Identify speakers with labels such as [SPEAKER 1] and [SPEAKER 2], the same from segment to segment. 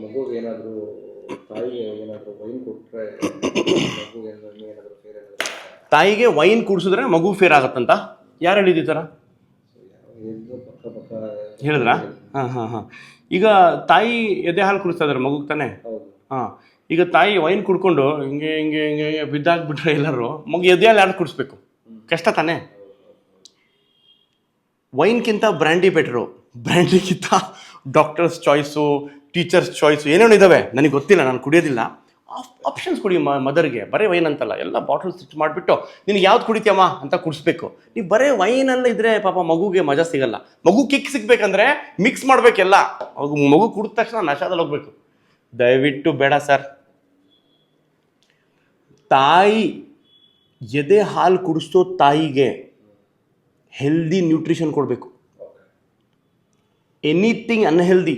[SPEAKER 1] ಮಗುಗೆ ಏನಾದರೂ ತಾಯಿಗೆ ಏನಾದರೂ ವೈನ್ ಕೊಟ್ಟರೆ ಮಗುಗೆ ಏನಾದರೂ ಫೇರ್ ಏನಾದರೂ
[SPEAKER 2] ತಾಯಿಗೆ ವೈನ್ ಕುಡಿಸಿದ್ರೆ ಮಗು ಫೇರ್ ಆಗತ್ತಂತ ಯಾರು ಹೇಳಿದ್ದು ಈ ಥರ
[SPEAKER 1] ಪಕ್ಕ ಪಕ್ಕ
[SPEAKER 2] ಹೇಳಿದ್ರಾ? ಹಾಂ. ಈಗ ತಾಯಿ ಎದೆ ಹಾಲು ಕುಡಿಸ್ತಾ ಇದಾರೆ ಮಗುಗೆ ತಾನೆ.
[SPEAKER 1] ಹೌದು.
[SPEAKER 2] ಹಾಂ, ಈಗ ತಾಯಿ ವೈನ್ ಕುಡ್ಕೊಂಡು ಹಿಂಗೆ ಹಿಂಗೆ ಹಿಂಗೆ ಬಿದ್ದಾಕ್ಬಿಟ್ರೆ ಎಲ್ಲರೂ ಮಗು ಎದೆ ಹಾಲು ಯಾರು ಕುಡಿಸ್ಬೇಕು? ಕಷ್ಟ ತಾನೆ. ವೈನ್ಗಿಂತ ಬ್ರ್ಯಾಂಡಿ ಬೆಟ್ರು. ಬ್ರ್ಯಾಂಡಿಗಿಂತ ಡಾಕ್ಟರ್ಸ್ ಚಾಯ್ಸು, ಟೀಚರ್ಸ್ ಚಾಯ್ಸು ಏನೇನು ಇದ್ದಾವೆ ನನಗೆ ಗೊತ್ತಿಲ್ಲ, ನಾನು ಕುಡಿಯೋದಿಲ್ಲ. ಆಪ್ಷನ್ಸ್ ಕೊಡಿ ಮದರ್ಗೆ. ಬರೀ ವೈನ್ ಅಂತಲ್ಲ, ಎಲ್ಲ ಬಾಟಲ್ ಸ್ವಿಚ್ ಮಾಡಿಬಿಟ್ಟು ನಿನಗೆ ಯಾವ್ದು ಕುಡಿತೀಯಮ್ಮ ಅಂತ ಕುಡಿಸ್ಬೇಕು. ನೀವು ಬರೀ ವೈನಲ್ಲ ಇದ್ರೆ ಪಾಪ ಮಗುಗೆ ಮಜಾ ಸಿಗಲ್ಲ. ಮಗು ಕಿಕ್ ಸಿಗ್ಬೇಕಂದ್ರೆ ಮಿಕ್ಸ್ ಮಾಡಬೇಕೆಲ್ಲ. ಮಗು ಕುಡಿದ ತಕ್ಷಣ ನಶಾದಲ್ಲಿ ಹೋಗ್ಬೇಕು. ದಯವಿಟ್ಟು ಬೇಡ ಸರ್. ತಾಯಿ ಎದೆ ಹಾಲು ಕುಡಿಸೋ ತಾಯಿಗೆ ಹೆಲ್ದಿ ನ್ಯೂಟ್ರಿಷನ್ ಕೊಡಬೇಕು. ಎನಿಥಿಂಗ್ ಅನ್ಹೆಲ್ದಿ,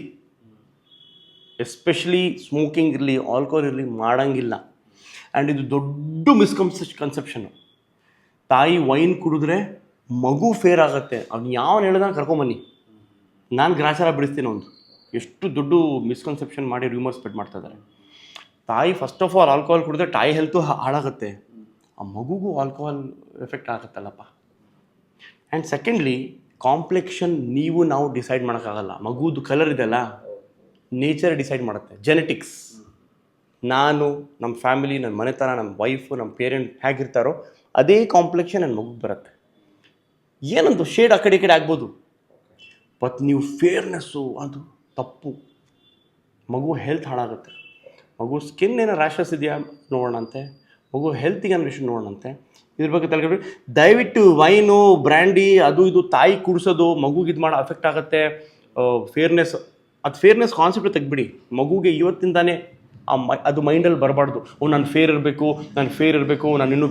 [SPEAKER 2] ಎಸ್ಪೆಷಲಿ ಸ್ಮೋಕಿಂಗ್ ಇರಲಿ, ಆಲ್ಕೋಹಾಲ್ ಇರಲಿ ಮಾಡೋಂಗಿಲ್ಲ. ಆ್ಯಂಡ್ ಇದು ದೊಡ್ಡ ಕನ್ಸೆಪ್ಷನ್ನು. ತಾಯಿ ವೈನ್ ಕುಡಿದ್ರೆ ಮಗು ಫೇರ್ ಆಗುತ್ತೆ. ಅವ್ನು ಯಾವನು ಹೇಳ್ದಂಗೆ ಕರ್ಕೊಂಬನ್ನಿ, ನಾನು ಗ್ರಾಚಾರ ಬಿಡಿಸ್ತೀನಿ. ಒಂದು ಎಷ್ಟು ದೊಡ್ಡ ಮಿಸ್ಕನ್ಸೆಪ್ಷನ್ ಮಾಡಿ ರೂಮರ್ ಸ್ಪ್ರೆಡ್ ಮಾಡ್ತಾ ಇದ್ದಾರೆ. ತಾಯಿ ಫಸ್ಟ್ ಆಫ್ ಆಲ್ ಆಲ್ಕೋಹಾಲ್ ಕುಡಿದ್ರೆ ತಾಯಿ ಹೆಲ್ತು ಹಾಳಾಗುತ್ತೆ, ಆ ಮಗುಗೂ ಆಲ್ಕೋಹಾಲ್ ಎಫೆಕ್ಟ್ ಆಗುತ್ತಲ್ಲಪ್ಪ. ಆ್ಯಂಡ್ ಸೆಕೆಂಡ್ಲಿ, ಕಾಂಪ್ಲೆಕ್ಷನ್ ನಾವು ಡಿಸೈಡ್ ಮಾಡೋಕ್ಕಾಗಲ್ಲ. ಮಗುದು ಕಲರ್ ಇದೆಯಲ್ಲ, ನೇಚರ್ ಡಿಸೈಡ್ ಮಾಡುತ್ತೆ, ಜೆನೆಟಿಕ್ಸ್. ನಾನು, ನಮ್ಮ ಫ್ಯಾಮಿಲಿ, ನನ್ನ ಮನೆತನ, ನಮ್ಮ ವೈಫು, ನಮ್ಮ ಪೇರೆಂಟ್ ಹೇಗಿರ್ತಾರೋ ಅದೇ ಕಾಂಪ್ಲೆಕ್ಷನ್ ನನ್ನ ಮಗುಗೆ ಬರುತ್ತೆ. ಏನಂತ ಶೇಡ್ ಆ ಕಡೆ ಈ ಕಡೆ ಆಗ್ಬೋದು, ಬಟ್ ನೀವು ಫೇರ್ನೆಸ್ಸು ಅದು ತಪ್ಪು. ಮಗು ಹೆಲ್ತ್ ಹಾಳಾಗುತ್ತೆ. ಮಗು ಸ್ಕಿನ್ ಏನೋ ರ್ಯಾಷಸ್ ಇದೆಯಾ ನೋಡೋಣಂತೆ, ಮಗು ಹೆಲ್ತಿಗೆ ಅನ್ನೋ ನೋಡೋಣಂತೆ. ಇದ್ರ ಬಗ್ಗೆ ತಲೆಗಡೆ ದಯವಿಟ್ಟು ವೈನು, ಬ್ರ್ಯಾಂಡಿ, ಅದು ಇದು ತಾಯಿ ಕುಡಿಸೋದು ಮಗುಗೆ ಇದು ಮಾಡೋ ಅಫೆಕ್ಟ್ ಆಗುತ್ತೆ. ಫೇರ್ನೆಸ್, ಅದು ಫೇರ್ನೆಸ್ ಕಾನ್ಸೆಪ್ಟ್ ತೆಗ್ಬಿಡಿ. ಮಗುಗೆ ಇವತ್ತಿಂದಾನೇ ಅದು ಮೈಂಡಲ್ಲಿ ಬರಬಾರ್ದು. ನಾನು ಫೇರ್ ಇರಬೇಕು, ನಾನು ಇನ್ನೂ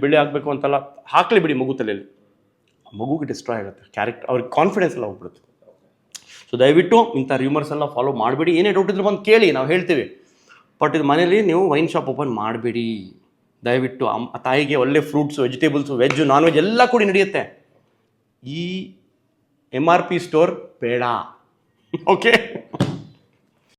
[SPEAKER 2] ಬೆಳ್ಳಿ ಆಗಬೇಕು ಅಂತೆಲ್ಲ ಹಾಕ್ಲಿ ಬಿಡಿ ಮಗು ತಲೆಯಲ್ಲಿ. ಮಗುಗೆ ಡಿಸ್ಟ್ರಾಯ್ ಆಗುತ್ತೆ ಕ್ಯಾರೆಕ್ಟರ್, ಅವ್ರಿಗೆ ಕಾನ್ಫಿಡೆನ್ಸ್ ಎಲ್ಲ ಹೋಗ್ಬಿಡುತ್ತೆ. ಸೊ ದಯವಿಟ್ಟು ಇಂಥ ರೂಮರ್ಸ್ ಎಲ್ಲ ಫಾಲೋ ಮಾಡಬೇಡಿ. ಏನೇ ಡೌಟ್ ಇದ್ರೆ ಬಂದು ಕೇಳಿ, ನಾವು ಹೇಳ್ತೀವಿ. ಬಟ್ ಇದು ಮನೇಲಿ ನೀವು ವೈನ್ ಶಾಪ್ ಓಪನ್ ಮಾಡಬೇಡಿ ದಯವಿಟ್ಟು. ತಾಯಿಗೆ ಒಳ್ಳೆ fruits, vegetables, veg, non veg ಎಲ್ಲ ಕೂಡಿ ನಡೆಯುತ್ತೆ. ಈ MRP ಸ್ಟೋರ್ ಬೇಡ. ಓಕೆ.